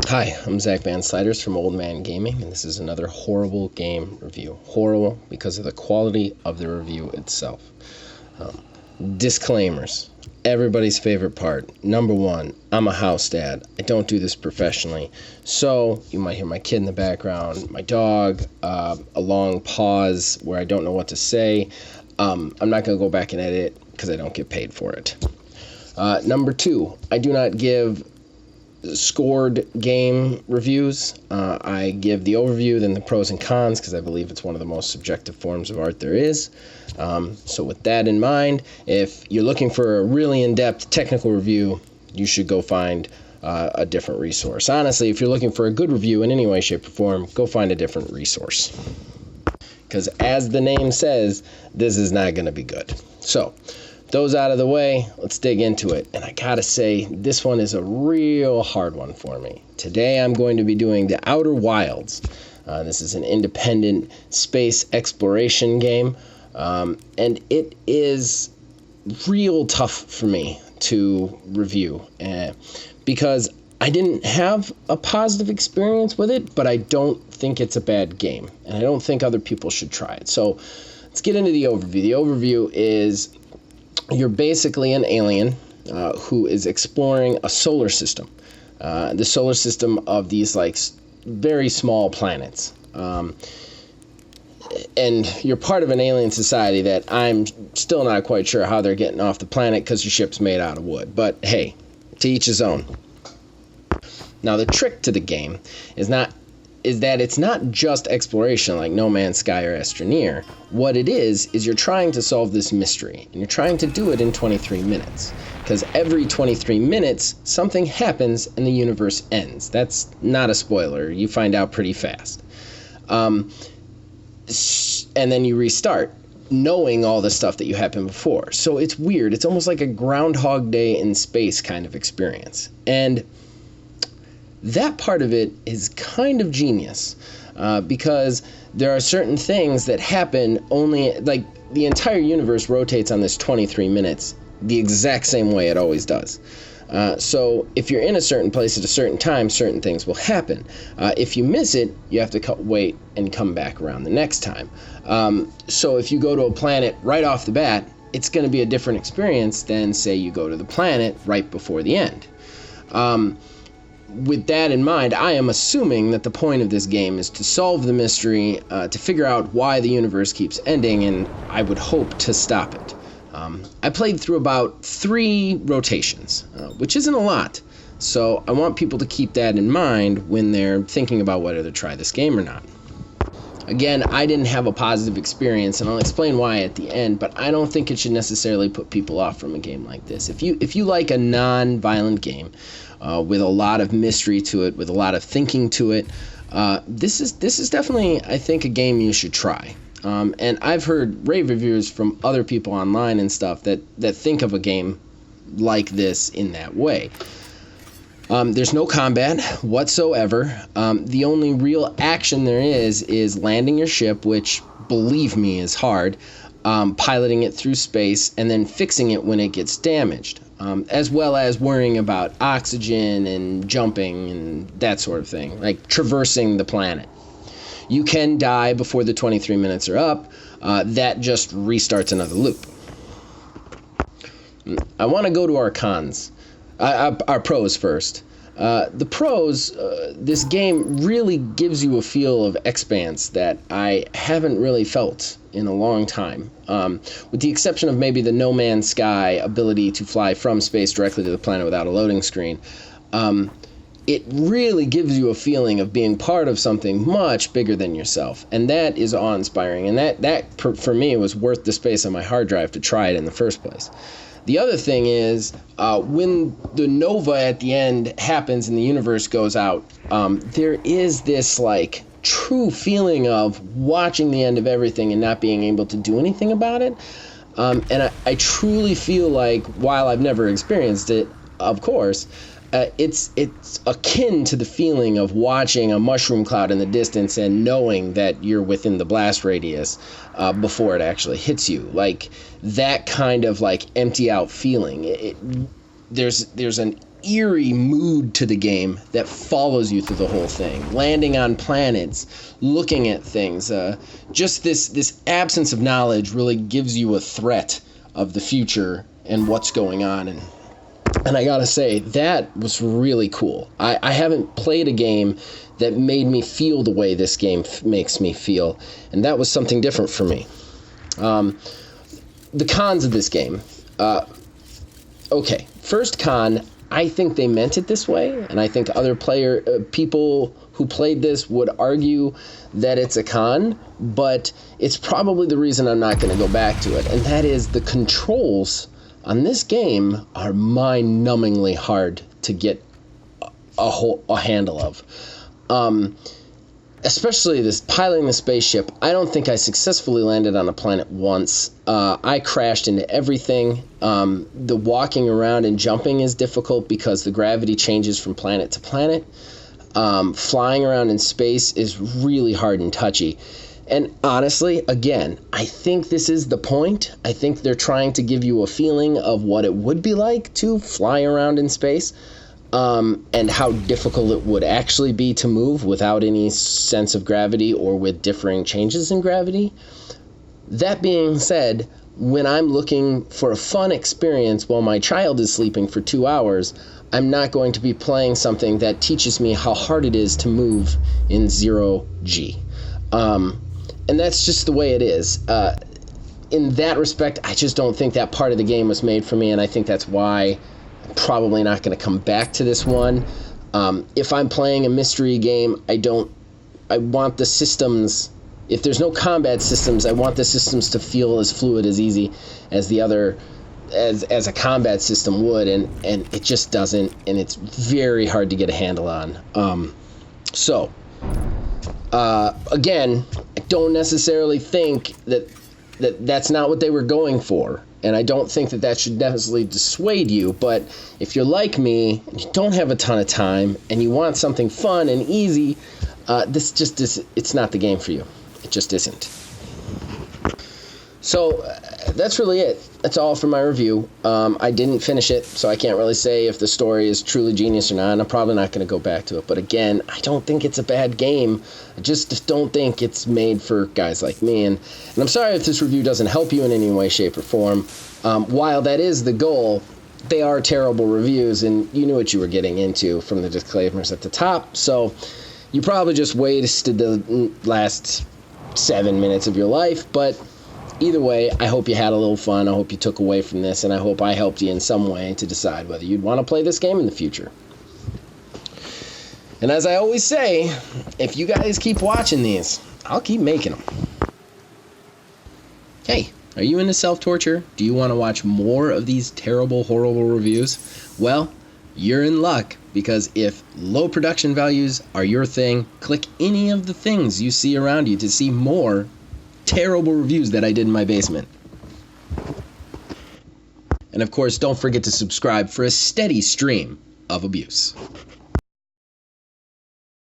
Hi, I'm Zach Van Sliders from Old Man Gaming, and this is another horrible game review. Horrible because of the quality of the review itself. Disclaimers. Everybody's favorite part. Number one, I'm a house dad. I don't do this professionally. So, you might hear my kid in the background, my dog, a long pause where I don't know what to say. I'm not going to go back and edit because I don't get paid for it. Number two, I do not give scored game reviews. I give the overview, then the pros and cons, because I believe it's one of the most subjective forms of art there is. So with that in mind, if you're looking for a really in-depth technical review, you should go find a different resource. Honestly, if you're looking for a good review in any way, shape, or form, go find a different resource. Because as the name says, this is not going to be good. So, those out of the way, let's dig into it. And I gotta say, this one is a real hard one for me. Today I'm going to be doing The Outer Wilds. This is an independent space exploration game, and it is real tough for me to review because I didn't have a positive experience with it, but I don't think it's a bad game, and I don't think other people should try it. So let's get into the overview. The overview is you're basically an alien who is exploring a solar system. The solar system of these very small planets. And you're part of an alien society that I'm still not quite sure how they're getting off the planet because your ship's made out of wood. But hey, to each his own. Now the trick to the game is that it's not just exploration like No Man's Sky or Astroneer. What it is you're trying to solve this mystery, and you're trying to do it in 23 minutes. Because every 23 minutes, something happens and the universe ends. That's not a spoiler. You find out pretty fast. And then you restart, knowing all the stuff that you happened before. So it's weird. It's almost like a Groundhog Day in space kind of experience. And that part of it is kind of genius because there are certain things that happen only, like the entire universe rotates on this 23 minutes the exact same way it always does. So if you're in a certain place at a certain time, certain things will happen. If you miss it, you have to wait and come back around the next time. So if you go to a planet right off the bat, it's going to be a different experience than, say, you go to the planet right before the end. With that in mind, I am assuming that the point of this game is to solve the mystery, to figure out why the universe keeps ending, and I would hope to stop it. I played through about 3 rotations, which isn't a lot, so I want people to keep that in mind when they're thinking about whether to try this game or not. Again, I didn't have a positive experience, and I'll explain why at the end, but I don't think it should necessarily put people off from a game like this. If you like a non-violent game, with a lot of mystery to it, with a lot of thinking to it, this is definitely, I think, a game you should try. And I've heard rave reviews from other people online and stuff that think of a game like this in that way. There's no combat whatsoever. The only real action there is landing your ship, which, believe me, is hard, piloting it through space, and then fixing it when it gets damaged. As well as worrying about oxygen and jumping and that sort of thing, like traversing the planet. You can die before the 23 minutes are up. That just restarts another loop. I want to go to our cons, our pros first. The pros, this game really gives you a feel of expanse that I haven't really felt in a long time, with the exception of maybe the No Man's Sky ability to fly from space directly to the planet without a loading screen. It really gives you a feeling of being part of something much bigger than yourself, and that is awe-inspiring, and that for me was worth the space on my hard drive to try it in the first place. The other thing is, when the nova at the end happens and the universe goes out, there is this true feeling of watching the end of everything and not being able to do anything about it. And I truly feel like, while I've never experienced it, of course, it's akin to the feeling of watching a mushroom cloud in the distance and knowing that you're within the blast radius before it actually hits you. Like that kind of empty out feeling. There's an eerie mood to the game that follows you through the whole thing. Landing on planets, looking at things, just this absence of knowledge really gives you a threat of the future and what's going on. And I gotta say, that was really cool. I haven't played a game that made me feel the way this game makes me feel, and that was something different for me. The cons of this game. Okay, first con, I think they meant it this way, and I think other people who played this would argue that it's a con, but it's probably the reason I'm not going to go back to it, and that is the controls on this game are mind-numbingly hard to get a handle of. Especially this piloting the spaceship. I don't think I successfully landed on a planet once. I crashed into everything. The walking around and jumping is difficult because the gravity changes from planet to planet. Flying around in space is really hard and touchy. And honestly, again, I think this is the point. I think they're trying to give you a feeling of what it would be like to fly around in space. And how difficult it would actually be to move without any sense of gravity or with differing changes in gravity. That being said, when I'm looking for a fun experience while my child is sleeping for 2 hours, I'm not going to be playing something that teaches me how hard it is to move in 0G. And that's just the way it is. In that respect, I just don't think that part of the game was made for me, and I think that's why probably not going to come back to this one. If I'm playing a mystery game, I want the systems, if there's no combat systems, I want the systems to feel as fluid, as easy as as a combat system would, and it just doesn't, and it's very hard to get a handle on. Again, I don't necessarily think that's not what they were going for. And I don't think that should necessarily dissuade you, but if you're like me, and you don't have a ton of time, and you want something fun and easy, this just is, it's not the game for you. It just isn't. So, that's really it. That's all for my review. I didn't finish it, so I can't really say if the story is truly genius or not, and I'm probably not going to go back to it. But again, I don't think it's a bad game. I just don't think it's made for guys like me. And I'm sorry if this review doesn't help you in any way, shape, or form. While that is the goal, they are terrible reviews, and you knew what you were getting into from the disclaimers at the top. So you probably just wasted the last 7 minutes of your life, but either way, I hope you had a little fun. I hope you took away from this, and I hope I helped you in some way to decide whether you'd want to play this game in the future. And as I always say, if you guys keep watching these, I'll keep making them. Hey, are you into self-torture? Do you want to watch more of these terrible, horrible reviews? Well, you're in luck, because if low production values are your thing, click any of the things you see around you to see more terrible reviews that I did in my basement. And of course, don't forget to subscribe for a steady stream of abuse.